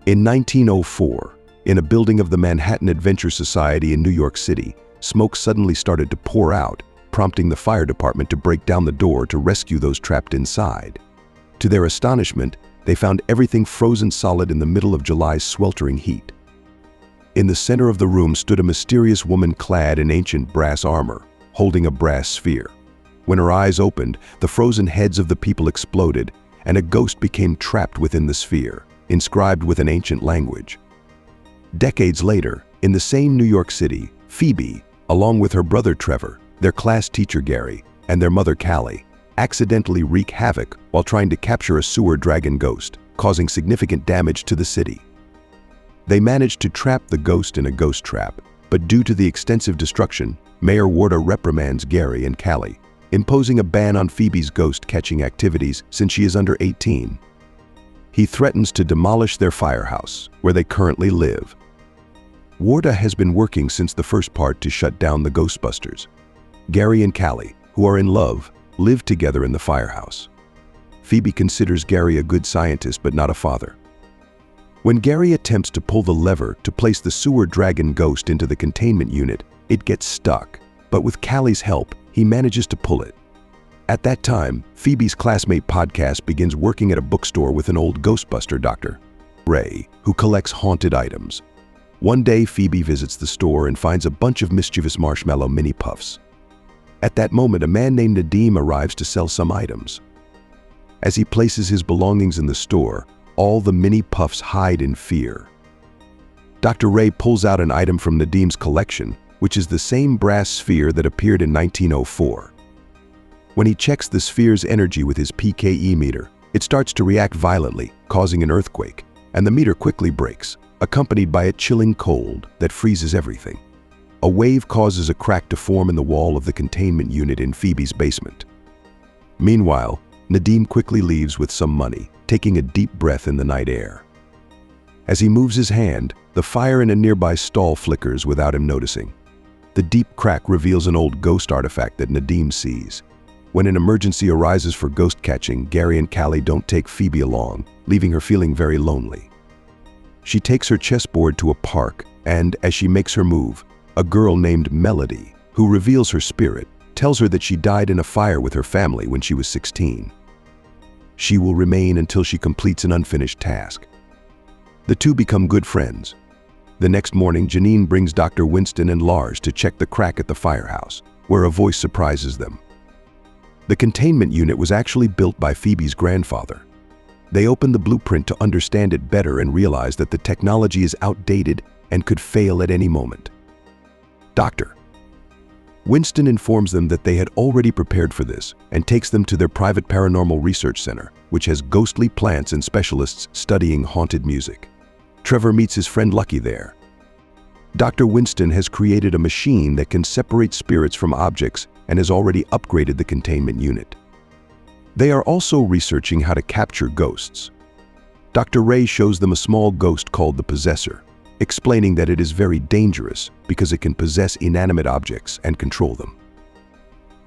In 1904, in a building of the Manhattan Adventure Society in New York City, smoke suddenly started to pour out, prompting the fire department to break down the door to rescue those trapped inside. To their astonishment, they found everything frozen solid in the middle of July's sweltering heat. In the center of the room stood a mysterious woman clad in ancient brass armor, holding a brass sphere. When her eyes opened, the frozen heads of the people exploded, and a ghost became trapped within the sphere, inscribed with an ancient language. Decades later, in the same New York City, Phoebe, along with her brother Trevor, their class teacher Gary, and their mother Callie, accidentally wreak havoc while trying to capture a sewer dragon ghost, causing significant damage to the city. They managed to trap the ghost in a ghost trap, but due to the extensive destruction, Mayor Warda reprimands Gary and Callie, imposing a ban on Phoebe's ghost-catching activities since she is under 18. He threatens to demolish their firehouse, where they currently live. Warda has been working since the first part to shut down the Ghostbusters. Gary and Callie, who are in love, live together in the firehouse. Phoebe considers Gary a good scientist but not a father. When Gary attempts to pull the lever to place the sewer dragon ghost into the containment unit, it gets stuck, but with Callie's help, he manages to pull it. At that time, Phoebe's classmate Podcast begins working at a bookstore with an old Ghostbuster doctor, Ray, who collects haunted items. One day, Phoebe visits the store and finds a bunch of mischievous marshmallow mini puffs. At that moment, a man named Nadim arrives to sell some items. As he places his belongings in the store, all the mini puffs hide in fear. Dr. Ray pulls out an item from Nadim's collection, which is the same brass sphere that appeared in 1904. When he checks the sphere's energy with his PKE meter, it starts to react violently, causing an earthquake, and the meter quickly breaks, accompanied by a chilling cold that freezes everything. A wave causes a crack to form in the wall of the containment unit in Phoebe's basement. Meanwhile, Nadim quickly leaves with some money, taking a deep breath in the night air. As he moves his hand, the fire in a nearby stall flickers without him noticing. The deep crack reveals an old ghost artifact that Nadim sees. When an emergency arises for ghost catching, Gary and Callie don't take Phoebe along, leaving her feeling very lonely. She takes her chessboard to a park, and as she makes her move, a girl named Melody, who reveals her spirit, tells her that she died in a fire with her family when she was 16. She will remain until she completes an unfinished task. The two become good friends. The next morning, Janine brings Dr. Winston and Lars to check the crack at the firehouse, where a voice surprises them. The containment unit was actually built by Phoebe's grandfather. They open the blueprint to understand it better and realize that the technology is outdated and could fail at any moment. Dr. Winston informs them that they had already prepared for this and takes them to their private paranormal research center, which has ghostly plants and specialists studying haunted music. Trevor meets his friend Lucky there. Dr. Winston has created a machine that can separate spirits from objects and has already upgraded the containment unit. They are also researching how to capture ghosts. Dr. Ray shows them a small ghost called the Possessor, explaining that it is very dangerous because it can possess inanimate objects and control them.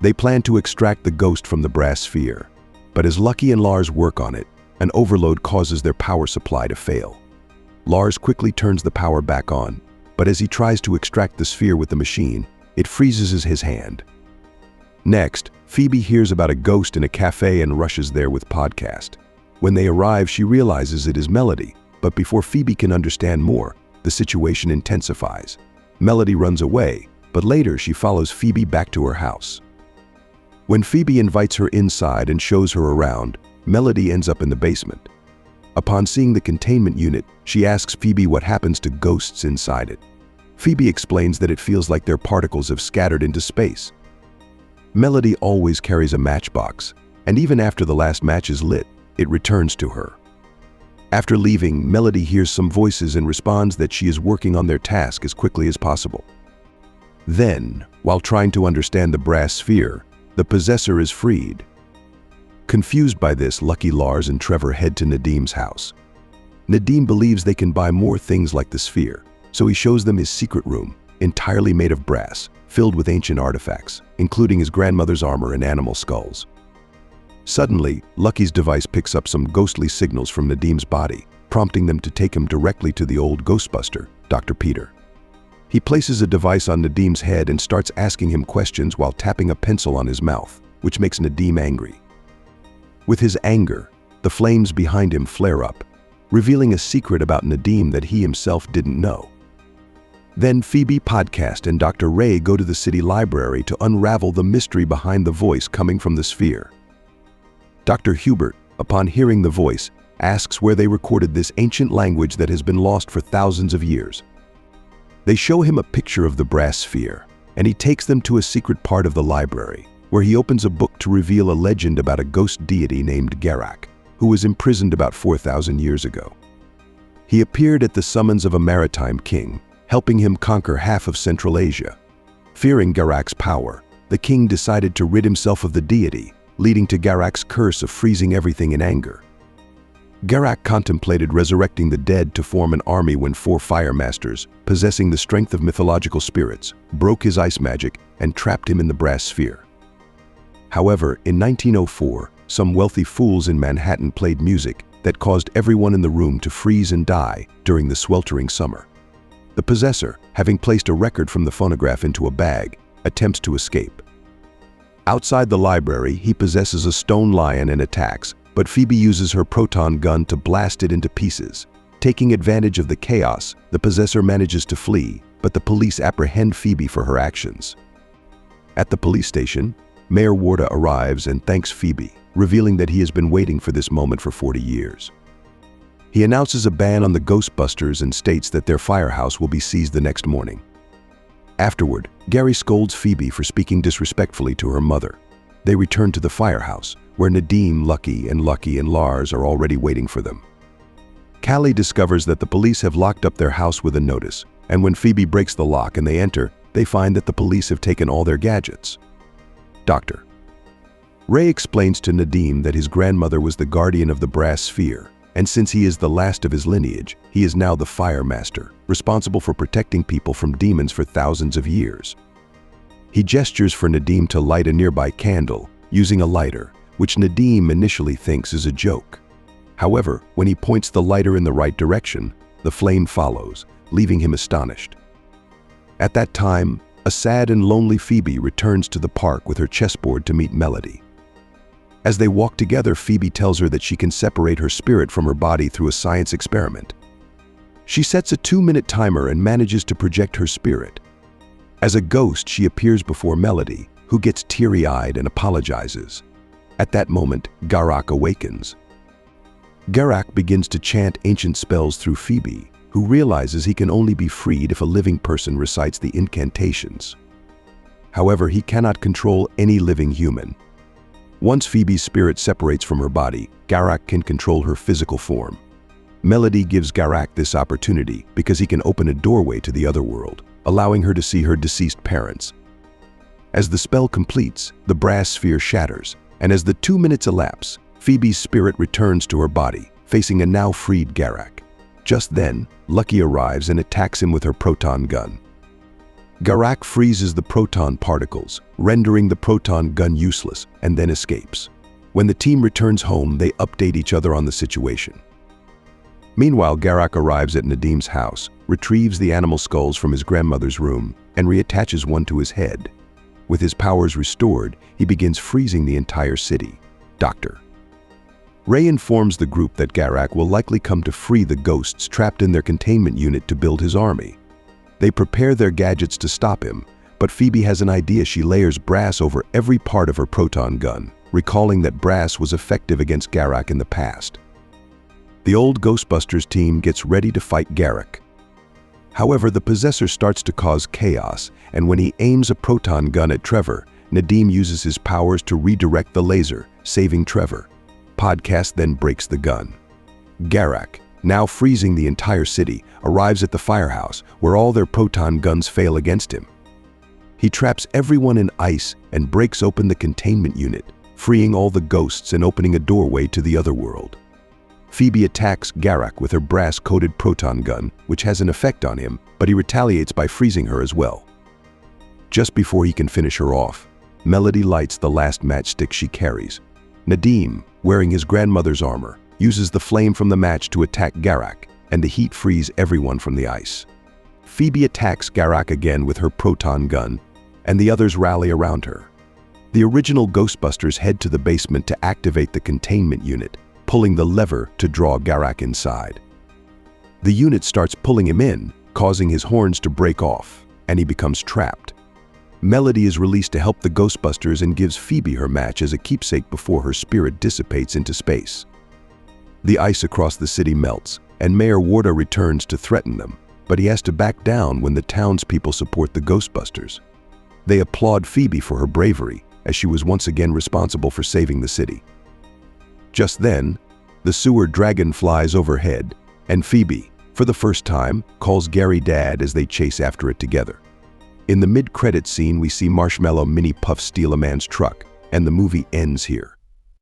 They plan to extract the ghost from the brass sphere, but as Lucky and Lars work on it, an overload causes their power supply to fail. Lars quickly turns the power back on, but as he tries to extract the sphere with the machine, it freezes his hand. Next, Phoebe hears about a ghost in a cafe and rushes there with Podcast. When they arrive, she realizes it is Melody, but before Phoebe can understand more, the situation intensifies. Melody runs away, but later she follows Phoebe back to her house. When Phoebe invites her inside and shows her around, Melody ends up in the basement. Upon seeing the containment unit, she asks Phoebe what happens to ghosts inside it. Phoebe explains that it feels like their particles have scattered into space. Melody always carries a matchbox, and even after the last match is lit, it returns to her. After leaving, Melody hears some voices and responds that she is working on their task as quickly as possible. Then, while trying to understand the brass sphere, the Possessor is freed. Confused by this, Lucky, Lars, and Trevor head to Nadim's house. Nadim believes they can buy more things like the sphere, so he shows them his secret room, entirely made of brass, filled with ancient artifacts, including his grandmother's armor and animal skulls. Suddenly, Lucky's device picks up some ghostly signals from Nadim's body, prompting them to take him directly to the old Ghostbuster, Dr. Peter. He places a device on Nadim's head and starts asking him questions while tapping a pencil on his mouth, which makes Nadim angry. With his anger, the flames behind him flare up, revealing a secret about Nadim that he himself didn't know. Then Phoebe, Podcast, and Dr. Ray go to the city library to unravel the mystery behind the voice coming from the sphere. Dr. Hubert, upon hearing the voice, asks where they recorded this ancient language that has been lost for thousands of years. They show him a picture of the brass sphere, and he takes them to a secret part of the library, where he opens a book to reveal a legend about a ghost deity named Garak, who was imprisoned about 4,000 years ago. He appeared at the summons of a maritime king, helping him conquer half of Central Asia. Fearing Garak's power, the king decided to rid himself of the deity, leading to Garak's curse of freezing everything in anger. Garak contemplated resurrecting the dead to form an army when 4 fire masters, possessing the strength of mythological spirits, broke his ice magic and trapped him in the brass sphere. However, in 1904, some wealthy fools in Manhattan played music that caused everyone in the room to freeze and die during the sweltering summer. The possessor, having placed a record from the phonograph into a bag, attempts to escape. Outside the library, he possesses a stone lion and attacks, but Phoebe uses her proton gun to blast it into pieces. Taking advantage of the chaos, the possessor manages to flee, but the police apprehend Phoebe for her actions. At the police station, Mayor Warda arrives and thanks Phoebe, revealing that he has been waiting for this moment for 40 years. He announces a ban on the Ghostbusters and states that their firehouse will be seized the next morning. Afterward, Gary scolds Phoebe for speaking disrespectfully to her mother. They return to the firehouse, where Nadim, Lucky, and Lars are already waiting for them. Callie discovers that the police have locked up their house with a notice, and when Phoebe breaks the lock and they enter, they find that the police have taken all their gadgets. Dr. Ray explains to Nadim that his grandmother was the guardian of the brass sphere, and since he is the last of his lineage, he is now the Fire Master, responsible for protecting people from demons for thousands of years. He gestures for Nadim to light a nearby candle, using a lighter, which Nadim initially thinks is a joke. However, when he points the lighter in the right direction, the flame follows, leaving him astonished. At that time, a sad and lonely Phoebe returns to the park with her chessboard to meet Melody. As they walk together, Phoebe tells her that she can separate her spirit from her body through a science experiment. She sets a 2-minute timer and manages to project her spirit. As a ghost, she appears before Melody, who gets teary-eyed and apologizes. At that moment, Garak awakens. Garak begins to chant ancient spells through Phoebe, who realizes he can only be freed if a living person recites the incantations. However, he cannot control any living human. Once Phoebe's spirit separates from her body, Garak can control her physical form. Melody gives Garak this opportunity because he can open a doorway to the other world, allowing her to see her deceased parents. As the spell completes, the brass sphere shatters, and as the 2 minutes elapse, Phoebe's spirit returns to her body, facing a now freed Garak. Just then, Lucky arrives and attacks him with her proton gun. Garak freezes the proton particles, rendering the proton gun useless, and then escapes. When the team returns home, they update each other on the situation. Meanwhile, Garak arrives at Nadim's house, retrieves the animal skulls from his grandmother's room, and reattaches one to his head. With his powers restored, he begins freezing the entire city. Dr. Ray informs the group that Garak will likely come to free the ghosts trapped in their containment unit to build his army. They prepare their gadgets to stop him, but Phoebe has an idea. She layers brass over every part of her proton gun, recalling that brass was effective against Garak in the past. The old Ghostbusters team gets ready to fight Garak. However, the possessor starts to cause chaos, and when he aims a proton gun at Trevor, Nadim uses his powers to redirect the laser, saving Trevor. Podcast then breaks the gun. Garak, now freezing the entire city, arrives at the firehouse, where all their proton guns fail against him. He traps everyone in ice and breaks open the containment unit, freeing all the ghosts and opening a doorway to the other world. Phoebe attacks Garak with her brass-coated proton gun, which has an effect on him, but he retaliates by freezing her as well. Just before he can finish her off, Melody lights the last matchstick she carries. Nadim, wearing his grandmother's armor, uses the flame from the match to attack Garak, and the heat frees everyone from the ice. Phoebe attacks Garak again with her proton gun, and the others rally around her. The original Ghostbusters head to the basement to activate the containment unit, pulling the lever to draw Garak inside. The unit starts pulling him in, causing his horns to break off, and he becomes trapped. Melody is released to help the Ghostbusters and gives Phoebe her match as a keepsake before her spirit dissipates into space. The ice across the city melts, and Mayor Warda returns to threaten them, but he has to back down when the townspeople support the Ghostbusters. They applaud Phoebe for her bravery, as she was once again responsible for saving the city. Just then, the sewer dragon flies overhead, and Phoebe, for the first time, calls Gary Dad as they chase after it together. In the mid-credit scene, we see Marshmallow Mini Puff steal a man's truck, and the movie ends here.